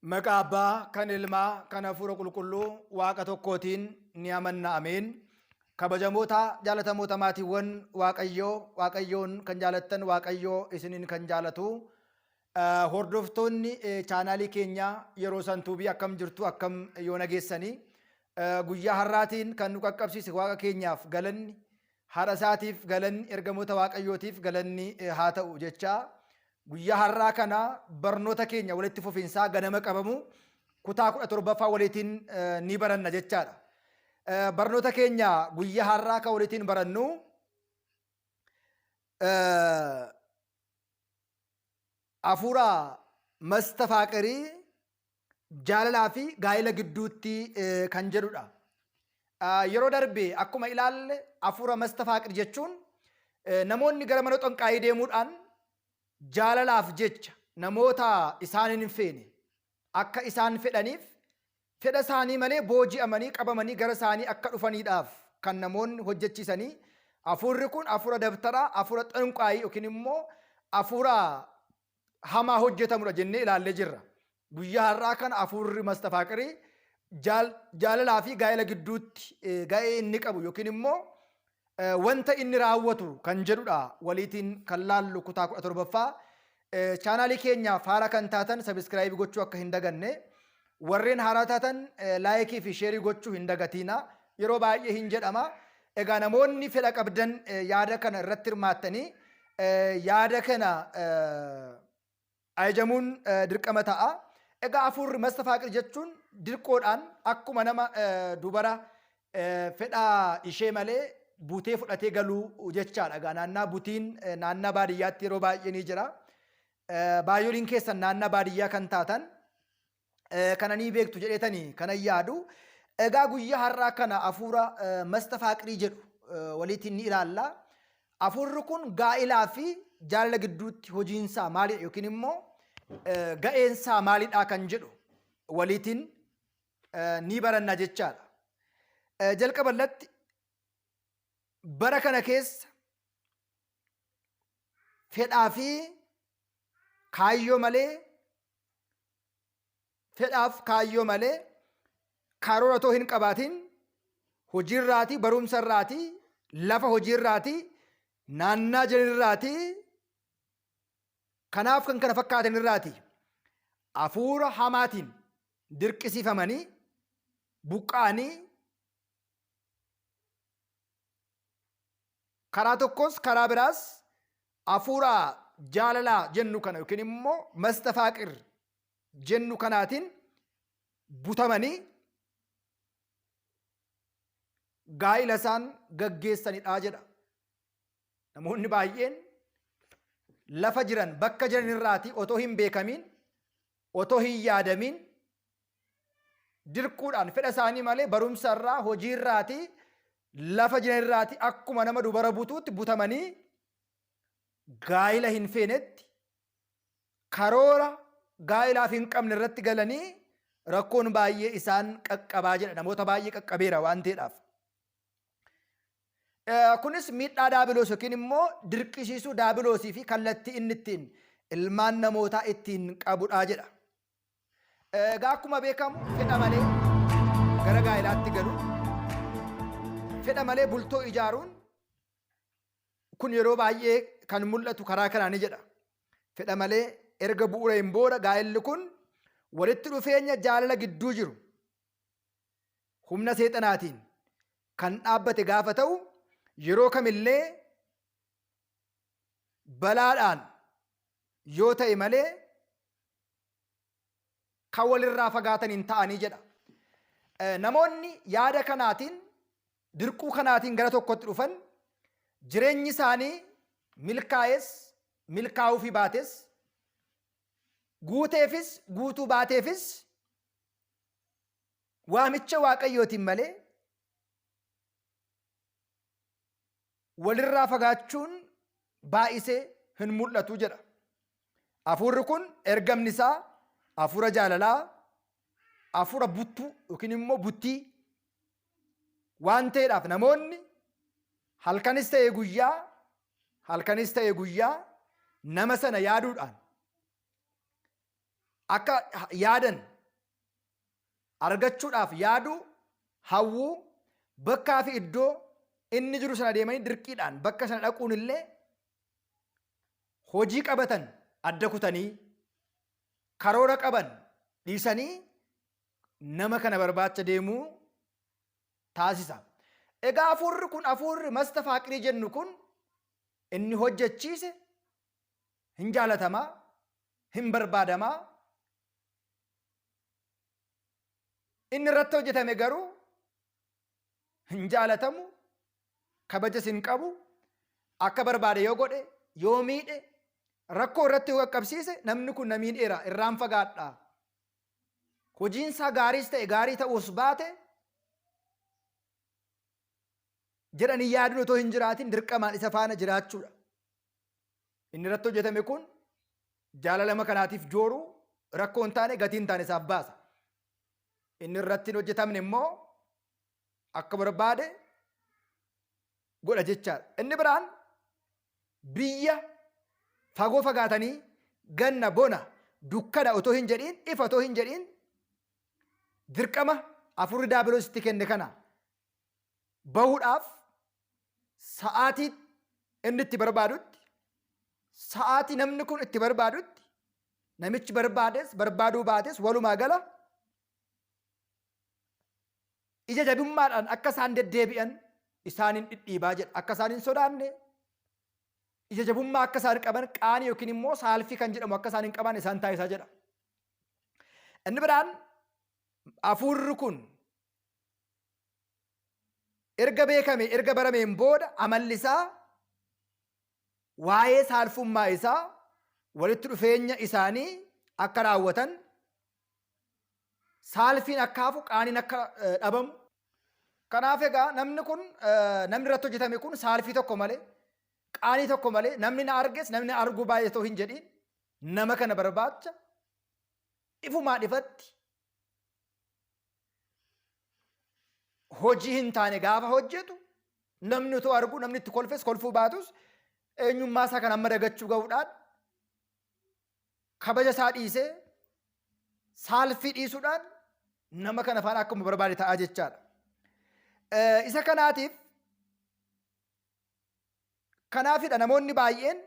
Maqaa Abbaa, kan Ilmaa, kan Hafuura Qulqulluu, Waaqa tokkootiin ni amanna. Ameen. Kabajamoota jaalatamoota maatiiwwan Waaqayyoon kan jaalattan, Waaqayyoo isiniin kan jaalatu. Hordoftoonni chaanaalii keenya yeroo santuubii akkam jirtu, akkam yoo nageessanii. Guyyaa har'aatiin kan nu qaqqabsiise Waaqa keenyaaf galanni, haadha isaatiif galanni, ergamoota Waaqayyootiif galanni haa ta'u jechaa. Guyyaa har'aa kana barnoota keenya walitti fufiinsaa ganama qabamu kutaa 17ffaa waliitiin ni baranna jechaadha. Barnoota keenya guyyaa har'aa kan waliitiin barannu hafuura mastafaaqirii jaalalaa fi gaa'ela gidduutti kan jedhudha. Yeroo darbe akkuma ilaalle hafuura mastafaaqir jechuun namoonni gara mana xonqaayii deemuudhaan jaalalaaf jecha namoota isaaniin hin feene akka isaan fedhaniif fedha isaanii malee booji'amanii qabamanii gara isaanii akka dhufaniidhaaf kan namoonni hojjechiisanii. Hafuurri kun hafuura dabtaraa, hafuura xonqaayii yookiin immoo hafuura hamaa hojjetamudha jennee ilaallee jirra. Guyyaa har'aa kana hafuurri mastafaaqirii jaalalaa fi gaa'ela gidduutti ga'ee inni qabu yookiin immoo wanta inni raawwatu kan jedhudha. Waliitiin kan laallu kutaa 17ffaa. Chaanaalii keenyaaf haaraa kan taatan sabiskiraaybii gochuu akka hin daganne, warreen haaraa taatan laayikii fi sheerii gochuu hin dagatiina. Yeroo baay'ee hin jedhama. Egaa namoonni fedha qabdan yaada kana irratti hirmaattanii yaada kana ajajamuun dirqama ta'a. Egaa hafuurri mastafaaqir jechuun dirqoodhaan akkuma nama dubara fedha ishee malee buutee fudhatee galuu jechaadha. Egaa naannaa butiin naannaa baadiyyaatti yeroo baay'ee ni jira. Baay'ooliin keessan naannaa baadiyyaa kan taatan kana ni beektu jedheetanii kana yaadu. Egaa guyyaa har'aa kana hafuura mastafaaqirii jedhu waliitiin ni ilaalla. Hafuurri kun gaa'ilaa fi jaalala gidduutti hojiinsaa maalidha yookiin immoo ga'eensaa maalidha kan jedhu waliitiin ni baranna jechaadha. Jalqabatti bara kana keessa fedhaa fi kaayyoo malee karoora otoo hin qabaatiin hojiirraatii, barumsarraatii, lafa hojiirraatii, naannaa jiranirraatii, kanaaf kan kana fakkaatan irraatii hafuura hamaatiin dirqisiifamanii buqqa'anii karaa tokkos karaa biraas hafuura jaalalaa jennu kana yookiin immoo mastafaaqir jennu kanaatiin butamanii gaa'ila isaan gaggeessanidha jedha. Namoonni baay'een lafa jiran bakka jiran irraatii otoo hin beekamiin, otoo hin yaadamiin dirquudhaan fedha isaanii malee barumsa irraa, hojii irraatii, lafa jiran irraatii akkuma nama dubara butuutti butamanii gaa'ila hin feenetti karoora gaa'ilaaf hin qabne irratti galanii rakkoon baay'ee isaan qaqqabaa jedha. Namoota baay'ee qaqqabeera waan ta'eedhaaf. Kunis miidhaa daabiloos yookiin immoo dirqisiisuu daabiloosii fi kallattii inni ittiin ilmaan namootaa ittiin qabudha jedha. Egaa akkuma beekamu fedha malee gara gaa'ilaatti galu, fedha malee bultoo ijaaruun kun yeroo baay'ee kan mul'atu karaa kanaani jedha. Fedha malee erga bu'uura hin booda gaa'illi kun walitti dhufeenya jaalala gidduu jiru humna seexanaatiin kan dhaabbate gaafa ta'u yeroo kamillee balaadhaan yoo ta'e malee kan walirraa fagaatan hin ta'anii jedha. Namoonni yaada kanaatiin dirquu kanaatiin gara tokkotti dhufan jireenyi isaanii milkaa'es milkaa'uu fi baates guuteefis guutuu baateefis waamicha waaqayyootiin malee walirraa fagaachuun baay'isee hin mul'atu jedha. Hafuurri kun ergamni isaa hafuura jaalalaa, hafuura buttuu yookiin immoo buttii waan ta'eedhaaf namoonni halkanis ta'e guyyaa nama sana yaaduudhaan akka yaadan argachuudhaaf yaaduu, hawwuu, bakkaa fi iddoo inni jiru sana deemanii dirqiidhaan bakka sana dhaquun illee hojii qabatan adda kutanii karoora qaban dhiisanii nama kana barbaacha deemuu taasisa. Egaa hafuurri kun hafuurri mastafaaqirii jennu kun inni hojjechiise hin jaalatamaa, hin barbaadamaa. Inni irratti hojjetame garuu hin jaalatamu, kabajas hin qabu. Akka barbaade yoo godhe, yoo miidhe, rakkoo irratti yoo qaqqabsiise namni kun na miidheera irraan fagaadhaa. Hojiinsaa gaariis ta'e gaarii ta'uus baate jedhanii yaaduun otoo hin jiraatin dirqamaan isa faana jiraachuudha. Inni irratti hojjetame kun jaalalama kanaatiif jooruu rakkoo hin taane gatii hin taane isaaf baasa. Inni irratti hin hojjetamne immoo akka barbaade godha jechaadha. Inni biraan biyya fagoo fagaatanii ganna bona dukkana otoo hin jedhiin ifa otoo hin jedhiin dirqama hafuurri daabiloositti kenne kana bahuudhaaf sa'aatii inni itti barbaadutti, sa'aatii namni kun itti barbaadutti, namichi barbaades barbaaduu baates walumaa gala ija jabummaadhaan akka isaan deddeebi'an isaanin dhidhiibaa jedha. Akka isaan hin sodaanne, ija jabummaa akka isaan qaban, qaanii yookiin immoo saalfii kan jedhamu akka isaan hin qaban isaan taasisaa jedha. Inni biraan hafuurri kun erga beekame, erga barameen booda amalli isaa waa'ee saalfummaa isaa walitti dhufeenya isaanii akka raawwatan, saalfiin akka hafu, qaaniin akka dhabamu. Kanaaf egaa namni irratti hojjetame kun saalfii tokko malee, qaanii tokko malee, namni na arges namni na argu baay'ee otoo hin jedhiin nama kana barbaacha ifumaan ifatti hojii hin taane gaafa hojjetu namni otoo argu, namni itti kolfes kolfuu baatus eenyummaa isaa kan amma dagachuu ga'uudhaan kabaja isaa dhiisee saalfii dhiisuudhaan nama kana faana akkuma barbaade ta'aa jechaadha. Isa kanaafidha namoonni baay'een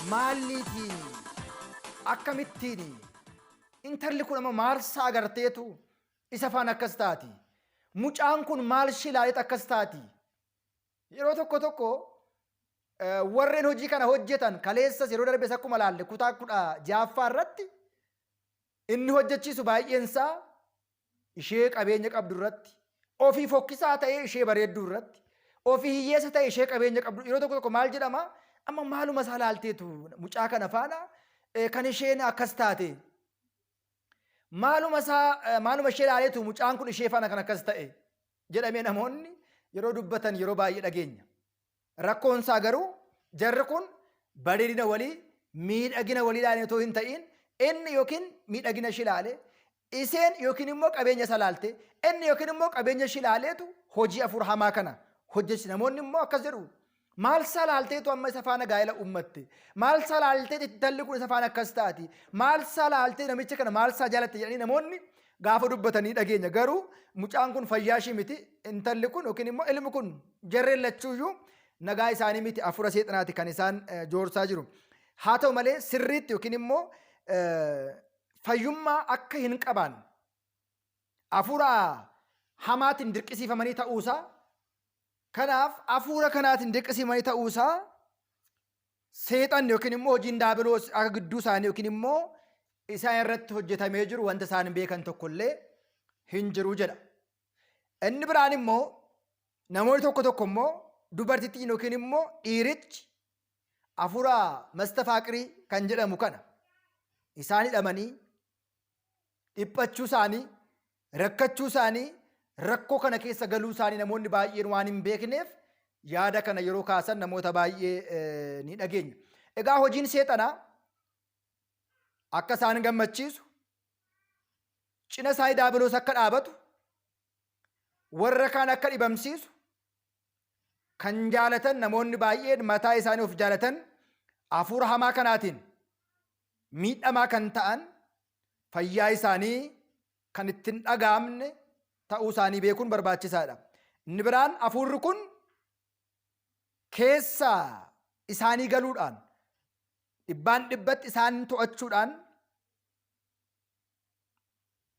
maalliitiin akkamittiin intalli kun amma maalsaa agarteetu isa faana akkas taati, mucaan kun maal shilaalet akkas taati. Yeroo tokko warreen hojii kana hojjetan kaleessas yeroo darbes akkuma laalle kutaa 16 irratti inni hojjechiisu baay'eensaa ishee qabeenya qabdu irratti, ofii fokkisaa ta'ee ishee bareedduu irratti, ofii hiyyeessa ta'ee ishee qabeenya qabdu. Yeroo tokko maal jedhama, amma maaluma isaa laalteetu mucaa kana faana kan isheen akkas taate, maaluma ishee laaleetu mucaan kun ishee faana kan akkas ta'e jedhamee namoonni yeroo dubbatan yeroo baay'ee dhageenya. Rakkoonsaa garuu jarri kun bareedina walii, miidhagina walii ilaalee otoo hin ta'in inni yookiin miidhagina ishee ilaale, iseen yookiin immoo qabeenya isa laalte, inni yookiin immoo qabeenya ishee ilaaleetu hojii hafuura hamaa kana hojjechi. Namoonni immoo akkas jedhu, maal isaa laalteetu amma isa faana gaa'ela uummatte, maal isaa laalteetu intalli kun isa faana akkas taati, maal isaa laaltee namicha kana maal isaa jaalatte jedhanii namoonni gaafa dubbatanii dhageenya. Garuu mucaan kun fayyaa ishii miti, intalli kun yookiin immoo ilmi kun jarreen lachuuyyuu nagaa isaanii miti, hafuura seexanaati kan isaan joorsaa jiru. Haa ta'u malee sirriitti yookiin immoo fayyummaa akka hin qaban hafuura hamaatiin dirqisiifamanii ta'uusaa, kanaaf hafuura kanaatiin dirqisiifamanii ta'uusaa seexanni yookiin immoo hojiin daabiloos akka gidduu isaanii yookiin immoo isaan irratti hojjetamee jiru wanta isaan beekan tokkollee hin jiru jedha. Inni biraan immoo namoonni tokko immoo dubartittiin yookiin immoo dhiirichi hafuura mastafaaqirii kan jedhamu kana isaan hidhamanii dhiphachuu isaanii, rakkachuu isaanii, rakkoo kana keessa galuu isaanii namoonni baay'een waan hin beekneef yaada kana yeroo kaasan namoota baay'ee ni dhageenya. Egaa hojiin seexanaa akka isaan gammachiisu, cina isaanii daabiloos akka dhaabatu, warra kaan akka dhibamsiisu kan jaalatan namoonni baay'een mataa isaanii of jaalatan hafuura hamaa kanaatiin miidhamaa kan ta'an fayyaa isaanii kan ittiin dhaga'amne ta'uu isaanii beekuun barbaachisaadha. Inni biraan hafuurri kun keessa isaanii galuudhaan dhibbaan dhibbatti isaan to'achuudhaan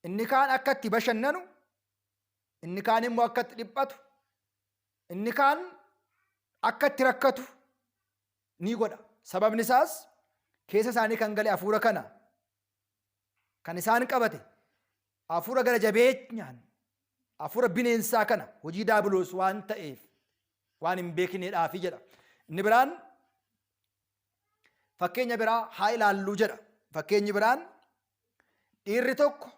inni kaan akka itti bashannanu, inni kaan immoo akka itti dhiphatu, inni kaan akka itti rakkatu ni godha. Sababni isaas keessa isaanii kan gale hafuura kana kan isaan qabate hafuura gara jabeenyaan hafuura bineensaa kana hojii daabiloos waan ta'eef waan hin beekneedhaafi jedha. Inni biraan fakkeenya biraa haa ilaalluu jedha. Fakkeenyi biraan dhiirri tokko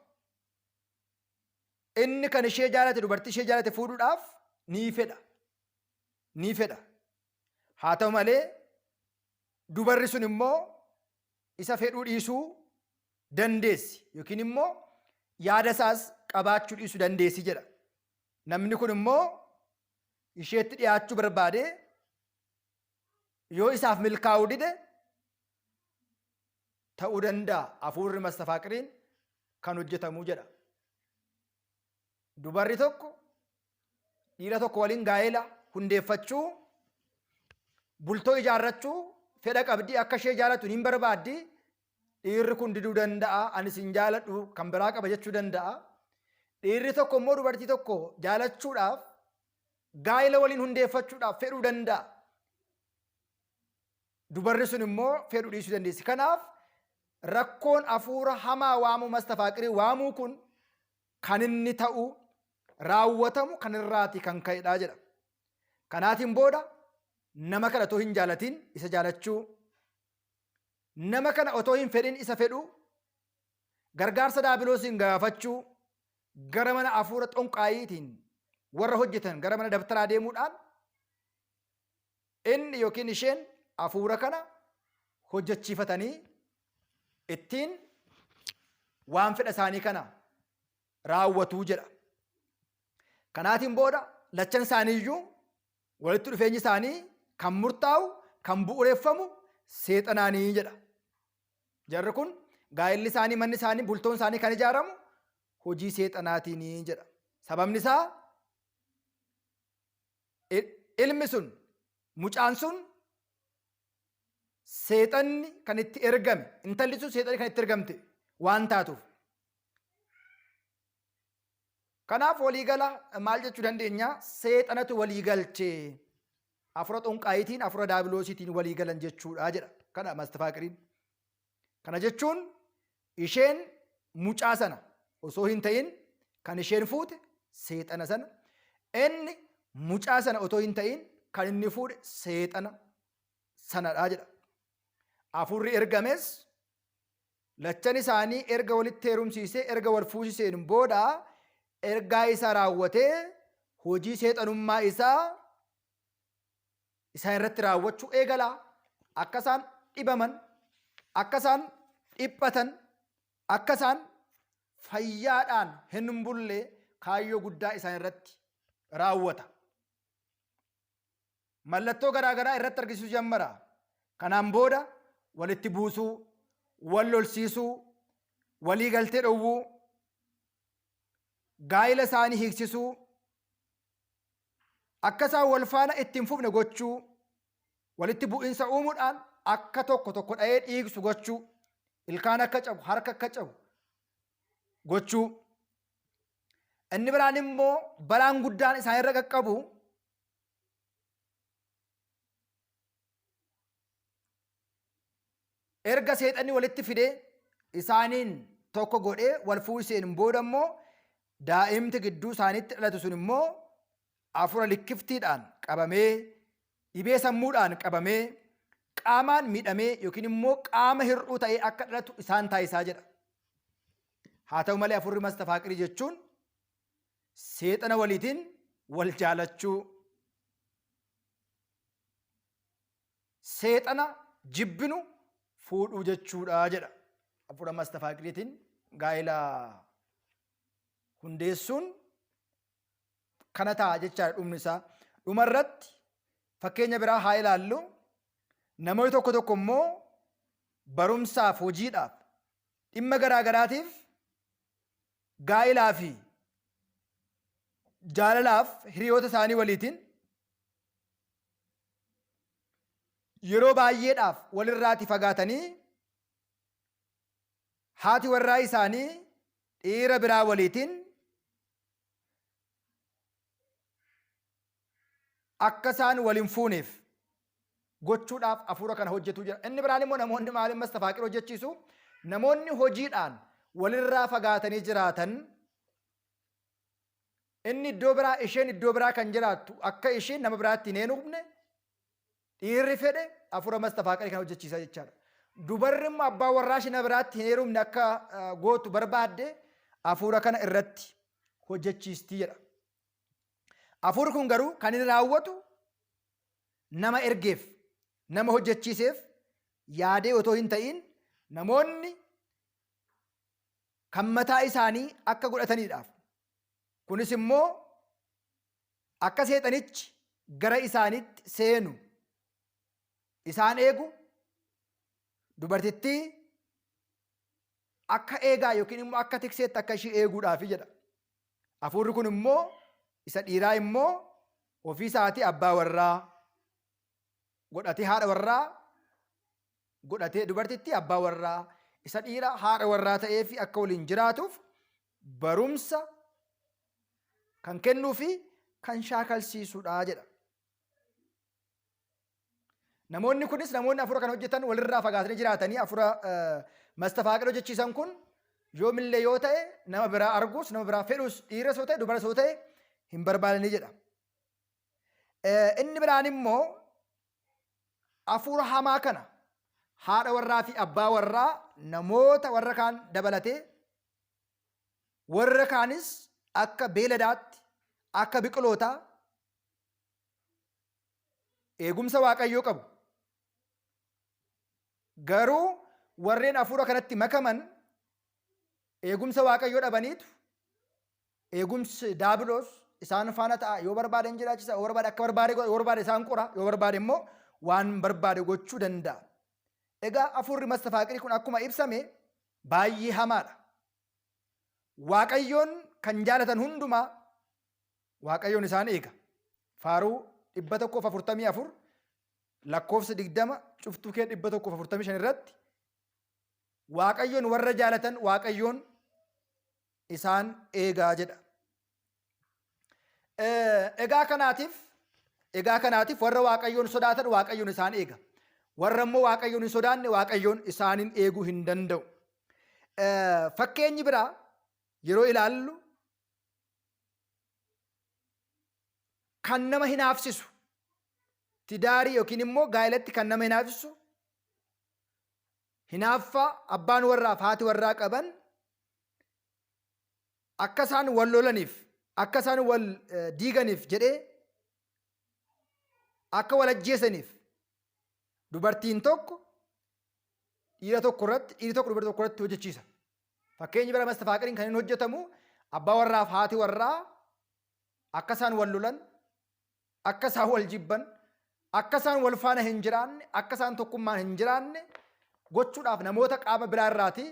inni kan ishee jaalate dubartii ishee jaalate fuudhuudhaaf ni fedha. Haa ta'u malee dubarri sun immoo isa fedhuu dhiisuu dandeessi yookiin immoo yaada isaas qabaachuu dhiisuu dandeessi jedha. Namni kun immoo isheetti dhiyaachuu barbaade yoo isaaf milkaa'uu dide ta'uu danda'a hafuurri mastafaaqiriin kan hojjetamu jedha. Dubarri tokko dhiira tokko waliin gaa'ela hundeeffachuu, bultoo ijaarrachuu fedha qabdi, akka ishee jaalatu hin barbaaddi. Dhiirri kun diduu danda'a, anis hin jaaladhu kan biraa qaba jechuu danda'a. Dhiirri tokko immoo dubartii tokko jaalachuudhaaf gaa'ela waliin hundeeffachuudhaaf fedhuu danda'a. Dubarri sun immoo fedhuu dhiisuu dandeessi. Kanaaf rakkoon hafuura hamaa waamuu mastafaaqirii waamuu kun kan inni ta'u raawwatamu kan irraati kan ka'edha jedha. Kanaatiin booda nama kana otoo hin jaalatin isa jaalachuu, nama kana otoo hin fedhin isa fedhu, gargaarsa daabiloosiin gaafachuu, gara mana hafuura xonqaayiitiin warra hojjetan gara mana dabtaraa deemuudhaan inni yookiin isheen hafuura kana hojjechiifatanii ittiin waan fedha isaanii kana raawwatuu jedha. Kanaatiin booda lachan isaaniiyyuu walitti dhufeenyi isaanii kan murtaa'u kan bu'uureffamu seexanaanii jedha. Jarri kun gaa'elli isaanii, manni isaanii, bultoon isaanii kan ijaaramu hojii seexanaatiinii jedha. Sababni isaa ilmi sun, mucaan sun seexanni kan itti ergame, intalli sun seexanni kan itti ergamte waan taatuuf. Kanaaf waliigala maal jechuu dandeenya? Seexanatu waliigalchee hafuura xonqaayitiin, hafuura daabiloosiitiin waliigalan jechuudha jedha. Kana mastafaaqiriin. Kana jechuun isheen mucaa sana osoo hin ta'in kan isheen fuute seexana sana, inni mucaa sana otoo hin ta'in kan inni fuudhe seexana sanadha jedha. Hafuurri ergames lachan isaanii erga walitti heerumsiisee erga wal fuusiseen booda ergaa isaa raawwatee hojii seexanummaa isaa isaan irratti raawwachuu eegala. Akka isaan dhibaman, akka isaan dhiphatan, akka isaan fayyaadhaan hin bulle kaayyoo guddaa isaan irratti raawwata. Mallattoo garaagaraa irratti argisiisuu jammara. Kanaan booda walitti buusuu, wal lolsiisuu, walii galtee dhowwuu, gaa'ila isaanii hiiksisuu, akka isaan wal faana ittiin fufne gochuu, walitti bu'iinsa uumuudhaan akka tokko tokko dha'ee dhiigsu gochuu, ilkaan akka cabu, harka akka cabu gochuu. Inni biraan immoo balaan guddaan isaan irra qaqqabu erga seexanni walitti fidee isaaniin tokko godhee wal fuusiseen booda immoo daa'imti gidduu isaaniitti dhalatu sun immoo hafuura likkiftiidhaan qabamee, dhibee sammuudhaan qabamee, qaamaan miidhamee yookiin immoo qaama hir'uu ta'ee akka dhalatu isaan taasisaa jedha. Haa ta'u malee hafuurri mastafaaqirii jechuun seexana waliitiin wal jaalachuu, seexana jibbinu fuudhuu jechuudha jedha. Hafuura mastafaaqiriitiin gaa'ela hundeessuun kana ta'a jechaadha dhumni isaa. Dhumarratti fakkeenya biraa haa ilaallu. Namoonni tokko tokko immoo barumsaaf, hojiidhaaf, dhimma garaa garaatiif gaa'ilaa fi jaalalaaf hiriyoota isaanii waliitiin yeroo baay'eedhaaf walirraati fagaatanii haati warraa isaanii dhiira biraa waliitiin akka isaan waliin fuuneef gochuudhaaf hafuura kana hojjetu jira. Inni biraan immoo namoonni maaliin mastafaaqir hojjechiisu? Namoonni hojiidhaan walirraa fagaatanii jiraatan inni iddoo biraa isheen iddoo biraa kan jiraattu akka isheen nama biraatti hin heenufne dhiirri fedhe hafuura mastafaaqir kan hojjechiisa jechaadha. Dubarri immoo abbaa warraa ishee nama biraatti hin heerumne akka gootu barbaadde hafuura kana irratti hojjechiistii jedha. Hafuurri kun garuu kan inni raawwatu nama ergeef, nama hojjechiiseef yaadee otoo hin ta'in namoonni kan mataa isaanii akka godhataniidhaaf. Kunis immoo akka seexanichi gara isaaniitti seenu, isaan eegu, dubartittii akka eegaa yookiin immoo akka tikseetti akka ishii eeguudhaafi jedha. Hafuurri kun immoo isa dhiiraa immoo ofii isaatii abbaa warraa godhatee haadha warraa godhatee dubartittii abbaa warraa isa dhiira haadha warraa ta'ee fi akka waliin jiraatuuf barumsa kan kennuu fi kan shaakalsiisudha jedha. Namoonni kunis namoonni hafuura kan hojjetan walirraa fagaatanii jiraatanii hafuura mastafaaqir hojjechiisan kun yoomillee yoo ta'e nama biraa arguus nama biraa fedhus dhiiras yoo ta'e dubaras yoo ta'e hin barbaadanii jedha. Inni biraan immoo hafuura hamaa kana haadha warraa fi abbaa warraa namoota warra kaan dabalatee warra kaanis akka beeladaatti akka biqilootaa eegumsa waaqayyoo qabu. Garuu warreen hafuura kanatti makaman eegumsa waaqayyoo dhabaniitu eegumsi daabiloos isaan faana ta'a. Yoo barbaade hin jiraachisa, yoo barbaade akka barbaade, yoo barbaade isaan qora, yoo barbaade immoo waan barbaade gochuu danda'a. Egaa hafuurri mastafaaqirii kun akkuma ibsame baay'ee hamaadha. Waaqayyoon kan jaalatan hundumaa waaqayyoon isaan eega. Faaruu 144 lakkoofsa 20 cuftuu kee 145 irratti waaqayyoon warra jaalatan waaqayyoon isaan eegaa jedha. Egaa kanaatiif warra waaqayyoon sodaatan waaqayyoon isaan eega. Warra immoo waaqayyoon hin sodaanne waaqayyoon isaanin eeguu hin danda'u. Fakkeenyi biraa yeroo ilaallu kan nama hinaafsisu tidaarii yookiin immoo gaa'elatti kan nama hinaafsisu hinaaffaa abbaan warraaf haati warraa qaban akka isaan wal lolaniif akka isaan wal diiganiif jedhee akka wal ajjeesaniif dubartiin tokko dhiira tokko irratti dhiirri tokko dubartii tokko irratti hojjechiisa. Fakkeenyi bara mastafaaqiriin kan inni hojjetamu abbaa warraaf haati warraa akka isaan wal lolan, akka isaan wal jibban, akka isaan wal faana hin jiraanne, akka isaan tokkummaan hin jiraanne gochuudhaaf namoota qaama biraa irraati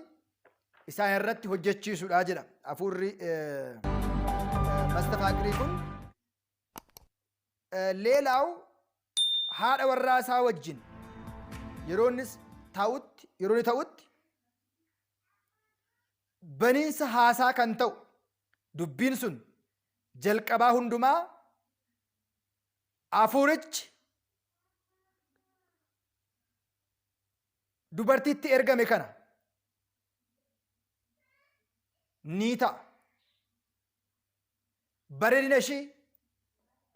isaan irratti hojjechiisuudha jedha. Hafuurri mastafaaqirii kun leelaaw haadha warraa isaa wajjin yeroo inni ta'utti baniinsa haasaa kan ta'u dubbiin sun jalqabaa hundumaa hafuurichi dubartiitti ergame kana ni ta'a. Bareedina ishii,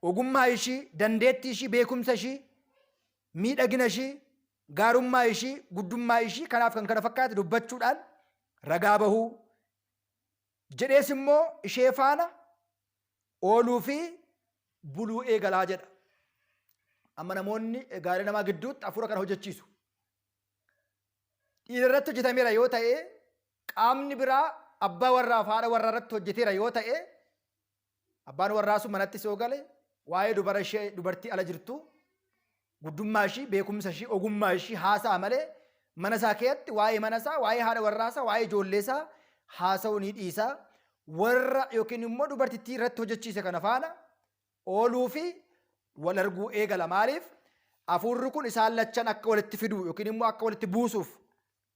ogummaa ishii, dandeettii ishii, beekumsa ishii, miidhagina ishii, gaarummaa ishii, guddummaa ishii kanaaf kan kana fakkaate dubbachuudhaan ragaa bahuu jedhees immoo ishee faana ooluu fi buluu eegalaa jedha. Amma namoonni gaarii namaa gidduutti hafuura kana hojjechiisu. Dhiira irratti hojjetameera yoo ta'e qaamni biraa abbaa warraa fi haadha warraa irratti hojjeteera yoo ta'e abbaan warraa sun manatti soo gale waa'ee dubartii ala jirtu guddummaa ishii, beekumsa ishii, ogummaa ishii haasa'a malee mana isaa keessatti waa'ee mana isaa, waa'ee haadha warraa isaa, waa'ee ijoollee isaa haasa'uu ni dhiisa. Warra yookiin immoo dubartittii irratti hojjechiise kana faana ooluu fi wal arguu eegala. Maaliif? Hafuurri kun isaan lachan akka walitti fiduu yookiin immoo akka walitti buusuuf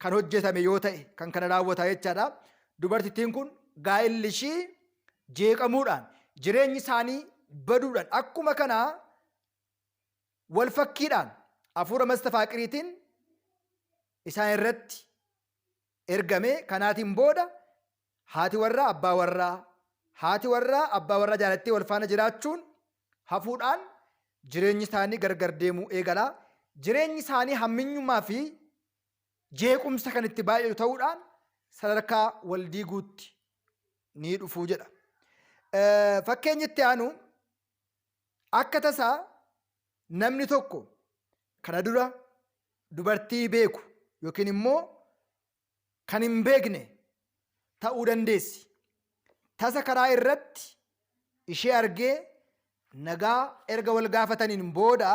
kan hojjetame yoo ta'e kan kana raawwata jechaadha. Dubartittiin kun gaa'illi ishii jeeqamuudhaan jireenyi isaanii baduudhaan akkuma kanaa wal fakkiidhaan hafuura mastafaaqiriitiin isaan irratti ergame. Kanaatiin booda haati warraa abbaa warraa jaalattee wal faana jiraachuun hafuudhaan jireenyi isaanii gargar deemuu eegala. Jireenyi isaanii hamminyummaa fi jeequmsa kan itti baay'atu ta'uudhaan sadarkaa wal diiguutti ni dhufuu jedha. Fakkeenyi itti aanu akka tasaa namni tokko kana dura dubartii beeku yookiin immoo kan hin beekne ta'uu dandeessi. Tasa karaa irratti ishee argee nagaa erga wal gaafataniin booda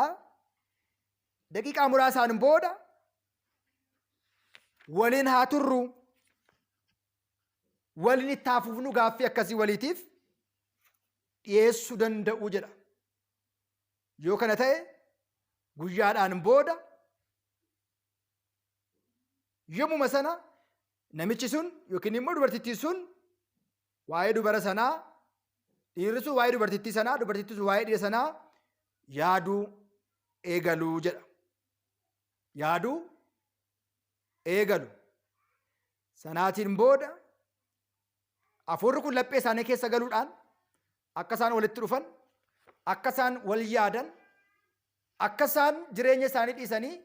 daqiiqaa muraasaan booda waliin haa turru, waliin itti hafuufnu gaaffii akkasii waliitiif dhiyeessuu danda'u jedha. Yoo kana ta'e guyyaadhaan booda yommuma sana namichi sun yookiin immoo dubartittii sun waa'ee dubara sanaa, dhiirri sun waa'ee dubartittii sanaa, dubartittii sun waa'ee dhiira sanaa yaaduu eegaluu jedha. Yaaduu eegalu. Sanaatiin booda hafuurri kun laphee isaanii keessa galuudhaan akka isaan walitti dhufan, akka isaan wal yaadan, akka isaan jireenya isaanii dhiisanii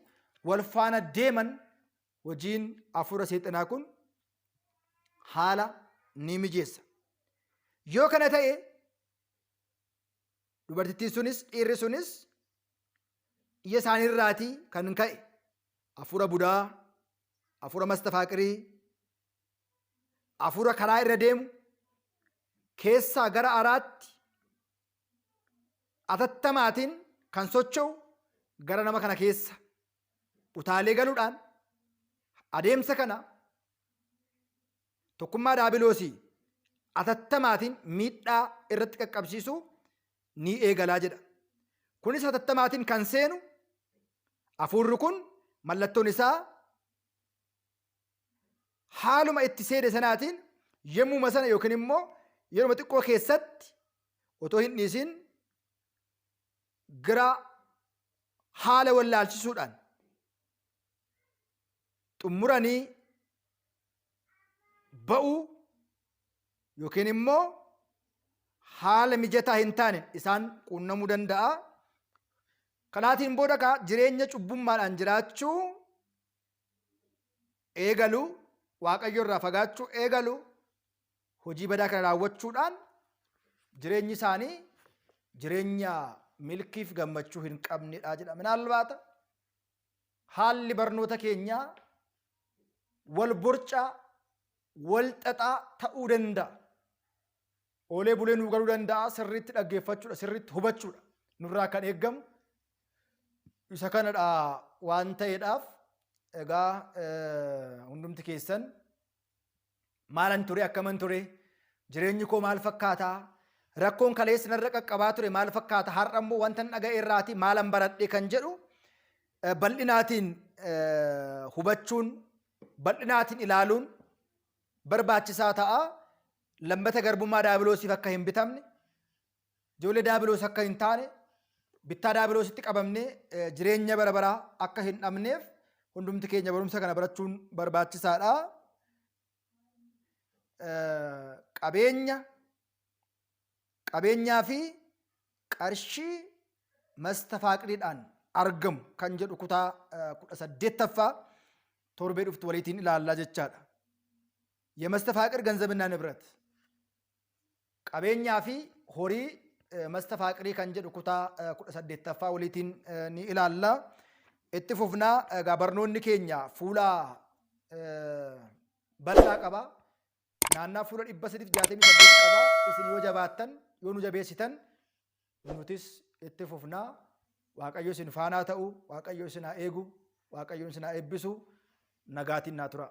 wal faana deeman hojiin hafuura seexanaa kun haala ni mijeessa. Yoo kana ta'e dubartittiin sunis dhiirri sunis iyya isaaniirraatii kan ka'e hafuura budaa, hafuura mastafaaqirii, hafuura karaa irra deemu keessaa gara araatti atattamaatiin kan socho'u gara nama kana keessa utaalee galuudhaan adeemsa kana tokkummaa daabiloosii atattamaatiin miidhaa irratti qaqqabsiisuu ni eegalaa jedha. Kunis atattamaatiin kan seenu hafuurri kun mallattoon isaa haaluma itti seene sanaatiin yemmuma sana yookiin immoo yeroo xiqqoo keessatti otoo hin dhiisin gara haala wallaalchisuudhaan xummuranii ba'uu yookiin immoo haala mijataa hin taane isaan quunnamuu danda'a. Kanaatiin booda jireenya cubbummaadhaan jiraachuu eegalu, Waaqayyo irraa fagaachuu eegalu, hojii badaa kana raawwachuudhaan jireenyi isaanii jireenya milkiif gammachuu hin qabnedha jedha. Minaalbaata haalli barnoota keenyaa wal borcaa, wal xaxaa ta'uu danda'a. Oolee bulee nuu galuu danda'a. Sirriitti dhaggeeffachuudha, sirriitti hubachuudha nurraa kan eeggamu. Isa kanadha waan ta'eedhaaf egaa hundumti keessan maalan ture, akkaman ture, jireenyi koo maal fakkaataa, rakkoon kaleessa narra qaqqabaa ture maal fakkaata, har'a immoo wanta dhaga'e irraati maalan baradhe kan jedhu bal'inaatiin hubachuun, bal'inaatiin ilaaluun barbaachisaa ta'a. Lammata garbummaa daabiloosiif akka hin bitamne, ijoollee daabiloos akka hin taane, bittaa daabiloositti qabamne jireenya bara baraa akka hin dhabneef hundumti keenya barumsa kana barachuun barbaachisaadha. Qabeenyaa fi qarshii mastafaaqiriidhaan argamu kan jedhu kutaa 18ffaa torbee dhuftu waliitiin ilaallaa jechaadha. የመስተፋቅር ገንዘብና ንብረት ቀቤኛ ፊ ሆሪ መስተፋቅሪ ከንጀዱ ኩታ 18ffaa waliitiin ni ilaalla. Itti fufnaa egaa barnoonni keenya fuula bal'aa qaba. Naannaa fuula 368 qaba. Isin yoo jabaattan, yoo nu jabeessitan nutis itti fufnaa. Waaqayyo isin faanaa ta'u, Waaqayyo isin haa eegu, Waaqayyo isin haa eebbisu. nagaatiin naa tura.